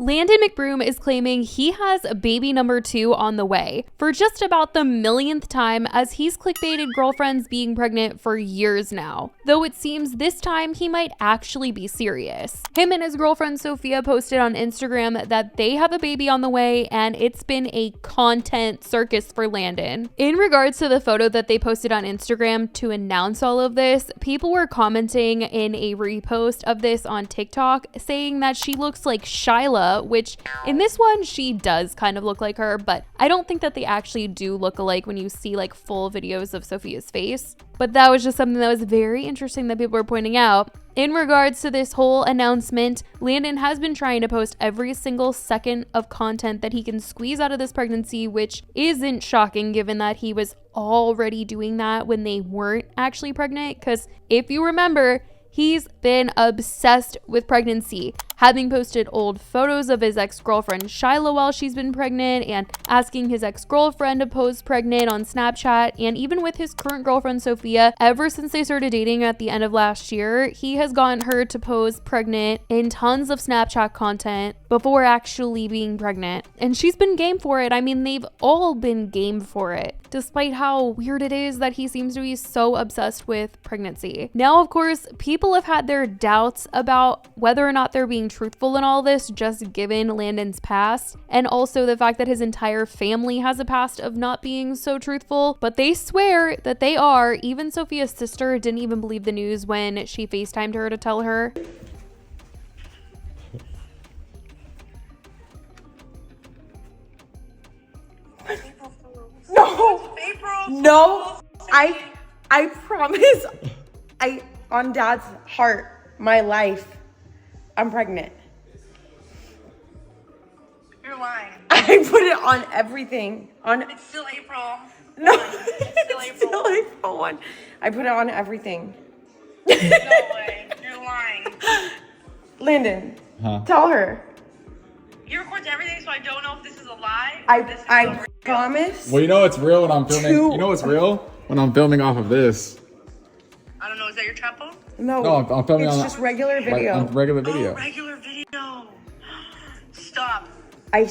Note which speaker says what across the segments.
Speaker 1: Landon Mcbroom is claiming he has baby number 2 on the way for just about the millionth time, as he's clickbaited girlfriends being pregnant for years now. Though it seems this time he might actually be serious. Him and his girlfriend Sophia posted on Instagram that they have a baby on the way, and it's been a content circus for Landon. In regards to the photo that they posted on Instagram to announce all of this, people were commenting in a repost of this on TikTok saying that she looks like Shiloh, which in this one she does kind of look like her, but I don't think that they actually do look alike when you see like full videos of Sophia's face. But that was just something that was very interesting that people were pointing out. In regards to this whole announcement, Landon has been trying to post every single second of content that he can squeeze out of this pregnancy, which isn't shocking given that he was already doing that when they weren't actually pregnant. Because if you remember, he's been obsessed with pregnancy, having posted old photos of his ex-girlfriend Shiloh while she's been pregnant, and asking his ex-girlfriend to pose pregnant on Snapchat, and even with his current girlfriend Sophia, ever since they started dating at the end of last year, he has gotten her to pose pregnant in tons of Snapchat content before actually being pregnant. And she's been game for it. I mean, they've all been game for it, despite how weird it is that he seems to be so obsessed with pregnancy. Now, of course, people have had their doubts about whether or not they're being truthful in all this, just given Landon's past, and also the fact that his entire family has a past of not being so truthful, but they swear that they are. Even Sophia's sister didn't even believe the news when she FaceTimed her to tell her.
Speaker 2: No, I promise, on Dad's heart, my life, I'm pregnant.
Speaker 3: You're lying.
Speaker 2: I put it on everything.
Speaker 3: It's still April.
Speaker 2: No,
Speaker 3: It's
Speaker 2: still April 1. I put it on everything.
Speaker 3: No way. You're lying.
Speaker 2: Landon, tell her.
Speaker 3: You record everything, so I don't know if this is a lie.
Speaker 2: I promise.
Speaker 4: Well, you know it's real when I'm filming. You know it's real when I'm filming off of this.
Speaker 3: I don't know. Is that your trap phone?
Speaker 2: No,
Speaker 4: I'm filming
Speaker 2: it's
Speaker 4: on
Speaker 2: just regular video.
Speaker 4: on regular video.
Speaker 3: Oh, regular video. Stop.
Speaker 2: I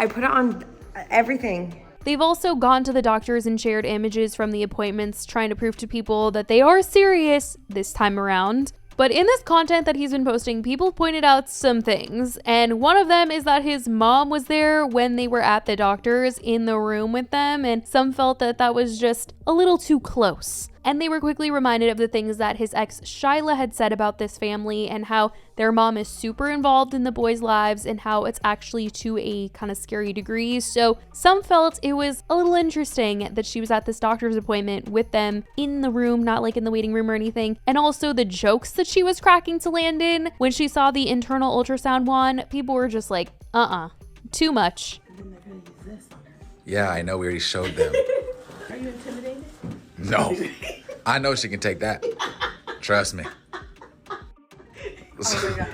Speaker 2: put it on everything.
Speaker 1: They've also gone to the doctors and shared images from the appointments, trying to prove to people that they are serious this time around. But in this content that he's been posting, people pointed out some things, and one of them is that his mom was there when they were at the doctor's in the room with them, and some felt that that was just a little too close. And they were quickly reminded of the things that his ex Shiloh had said about this family, and how their mom is super involved in the boys' lives, and how it's actually to a kind of scary degree. So some felt it was a little interesting that she was at this doctor's appointment with them in the room, not like in the waiting room or anything. And also the jokes that she was cracking to Landon when she saw the internal ultrasound one, people were just like, too much.
Speaker 5: Yeah, I know, we already showed them.
Speaker 2: Are you intimidated?
Speaker 5: No, I know she can take that. Trust me.
Speaker 2: Oh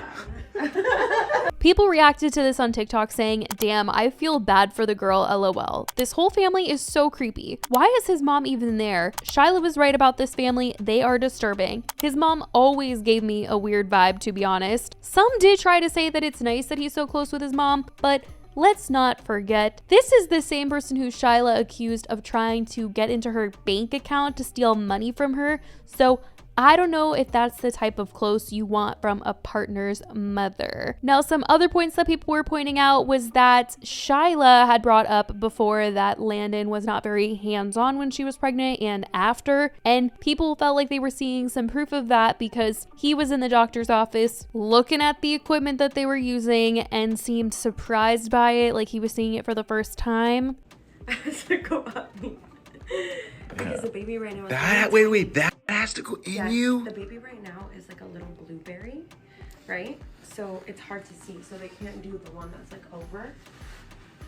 Speaker 2: my God.
Speaker 1: People reacted to this on TikTok saying, damn, I feel bad for the girl, lol. This whole family is so creepy. Why is his mom even there? Shiloh was right about this family. They are disturbing. His mom always gave me a weird vibe, to be honest. Some did try to say that it's nice that he's so close with his mom, but let's not forget, this is the same person who Shiloh accused of trying to get into her bank account to steal money from her. So I don't know if that's the type of close you want from a partner's mother. Now, some other points that people were pointing out was that Shiloh had brought up before that Landon was not very hands-on when she was pregnant and after, and people felt like they were seeing some proof of that because he was in the doctor's office looking at the equipment that they were using and seemed surprised by it, like he was seeing it for the first time.
Speaker 2: Go up me. Because the baby right now is
Speaker 5: That has to go in you?
Speaker 2: The baby right now is like a little blueberry, right? So it's hard to see. So they can't do the one that's like over.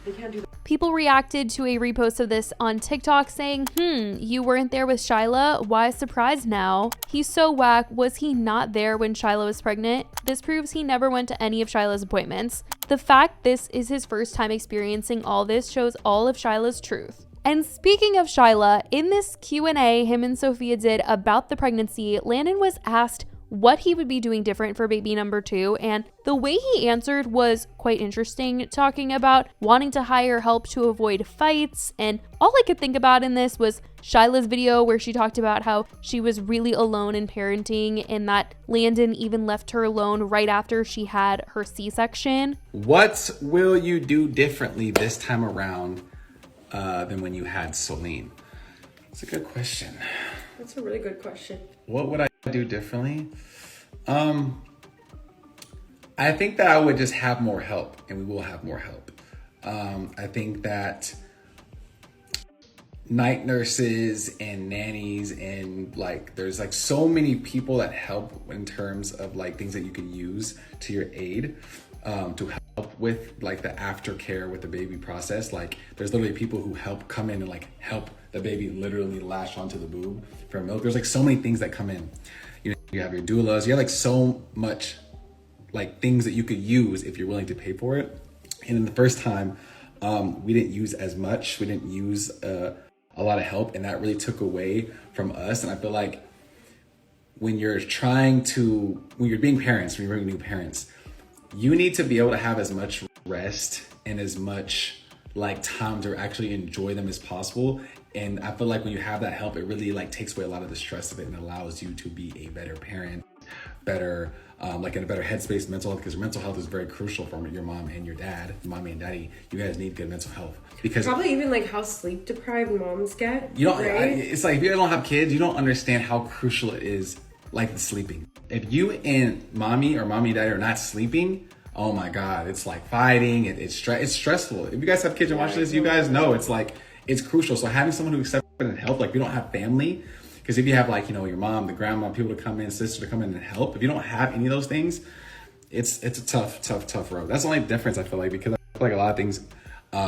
Speaker 2: They can't do
Speaker 1: People reacted to a repost of this on TikTok saying, you weren't there with Shiloh? Why surprised now? He's so whack. Was he not there when Shiloh was pregnant? This proves he never went to any of Shiloh's appointments. The fact this is his first time experiencing all this shows all of Shiloh's truth. And speaking of Shiloh, in this Q&A him and Sophia did about the pregnancy, Landon was asked what he would be doing different for baby number 2, and the way he answered was quite interesting, talking about wanting to hire help to avoid fights. And all I could think about in this was Shiloh's video where she talked about how she was really alone in parenting and that Landon even left her alone right after she had her C-section.
Speaker 6: What will you do differently this time around than when you had Soline? That's a good question.
Speaker 2: That's a really good question.
Speaker 6: What would I do differently? I think that I would just have more help, and we will have more help. I think that night nurses and nannies and like there's like so many people that help in terms of like things that you can use to your aid to help with like the aftercare with the baby process. Like there's literally people who come in and like help the baby literally latch onto the boob for milk. There's like so many things that come in. You know, you have your doulas, you have like so much like things that you could use if you're willing to pay for it. And in the first time, we didn't use as much. We didn't use a lot of help, and that really took away from us. And I feel like when you're being parents, when you're being new parents, you need to be able to have as much rest and as much like time to actually enjoy them as possible. And I feel like when you have that help, it really like takes away a lot of the stress of it and allows you to be a better parent, better, like in a better headspace, mental health, because your mental health is very crucial for your mom and your dad, mommy and daddy. You guys need good mental health because
Speaker 2: probably even like how sleep deprived moms get.
Speaker 6: You don't,
Speaker 2: right?
Speaker 6: It's like if you don't have kids, you don't understand how crucial it is, like the sleeping. If you and mommy or mommy and daddy are not sleeping, oh my God, it's like fighting. It's stressful. If you guys have kids and watch this, you guys know it's like, it's crucial. So having someone who accepts and help, like we don't have family, because if you have like, you know, your mom, the grandma, people to come in, sister to come in and help, if you don't have any of those things, it's a tough road. That's the only difference I feel like, because I feel like a lot of things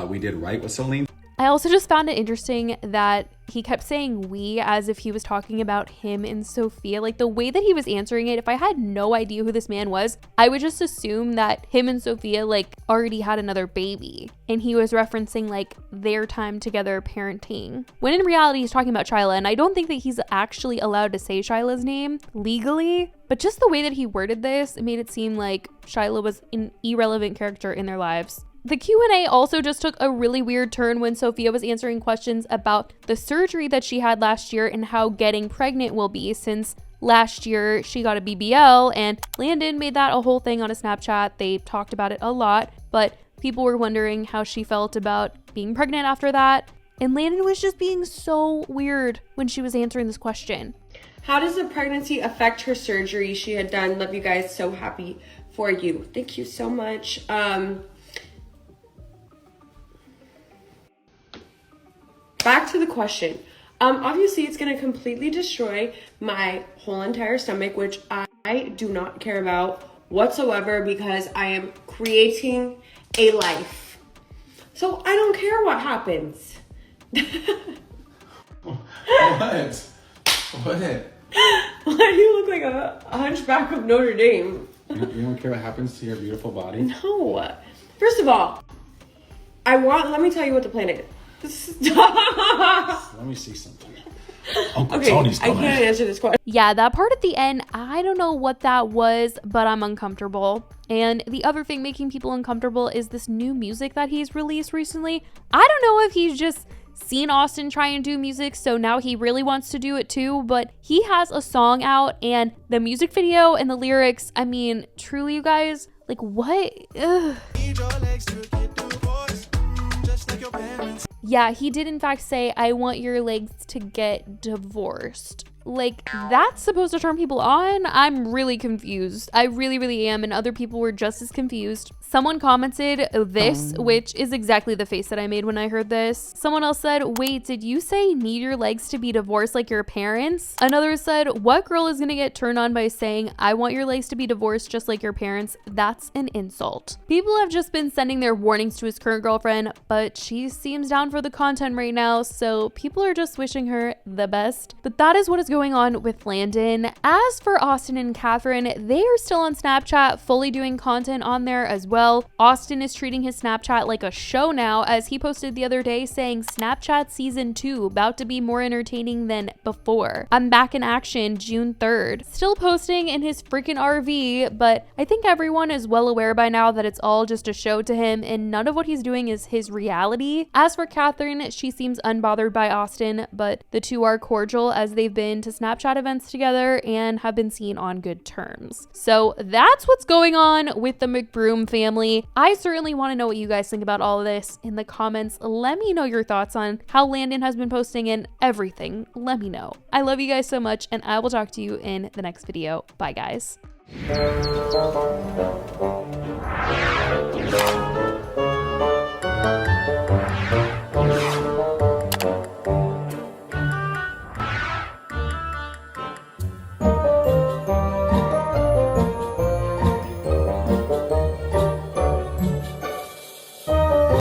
Speaker 6: we did right with Soline.
Speaker 1: I also just found it interesting that he kept saying we as if he was talking about him and Sophia. Like the way that he was answering it, if I had no idea who this man was, I would just assume that him and Sophia like already had another baby. And he was referencing like their time together parenting. When in reality, he's talking about Shiloh. And I don't think that he's actually allowed to say Shiloh's name legally. But just the way that he worded this, it made it seem like Shiloh was an irrelevant character in their lives. The Q&A also just took a really weird turn when Sophia was answering questions about the surgery that she had last year and how getting pregnant will be, since last year she got a BBL, and Landon made that a whole thing on a Snapchat. They talked about it a lot, but people were wondering how she felt about being pregnant after that. And Landon was just being so weird when she was answering this question.
Speaker 2: How does the pregnancy affect her surgery she had done? Love you guys. So happy for you. Thank you so much. Back to the question. Obviously it's going to completely destroy my whole entire stomach, which I do not care about whatsoever because I am creating a life. So I don't care what happens.
Speaker 6: What? What?
Speaker 2: Why do you look like a hunchback of Notre Dame?
Speaker 6: You don't care what happens to your beautiful body?
Speaker 2: No. First of all, let me tell you what the plan is.
Speaker 6: Let me see something. Uncle Tony's coming.
Speaker 2: I can't answer this question.
Speaker 1: Yeah, that part at the end, I don't know what that was, but I'm uncomfortable. And the other thing making people uncomfortable is this new music that he's released recently. I don't know if he's just seen Austin try and do music, so now he really wants to do it too, but he has a song out, and the music video and the lyrics, I mean, truly, you guys, like, what? Ugh. Yeah, he did in fact say, I want your legs to get divorced. Like, that's supposed to turn people on? I'm really confused. I really am, and other people were just as confused. Someone commented this, which is exactly the face that I made when I heard this. Someone else said, wait, did you say need your legs to be divorced like your parents? Another said, what girl is gonna get turned on by saying, I want your legs to be divorced just like your parents? That's an insult. People have just been sending their warnings to his current girlfriend, but she seems down for the content right now, so people are just wishing her the best. But that is what is going going on with Landon. As for Austin and Catherine, they are still on Snapchat, fully doing content on there as well. Austin is treating his Snapchat like a show now, as he posted the other day saying Snapchat season 2 about to be more entertaining than before. I'm back in action June 3rd. Still posting in his freaking RV, but I think everyone is well aware by now that it's all just a show to him and none of what he's doing is his reality. As for Catherine, she seems unbothered by Austin, but the two are cordial as they've been to Snapchat events together and have been seen on good terms. So that's what's going on with the Mcbroom family. I certainly want to know what you guys think about all of this in the comments. Let me know your thoughts on how Landon has been posting and everything. Let me know. I love you guys so much and I will talk to you in the next video. Bye guys.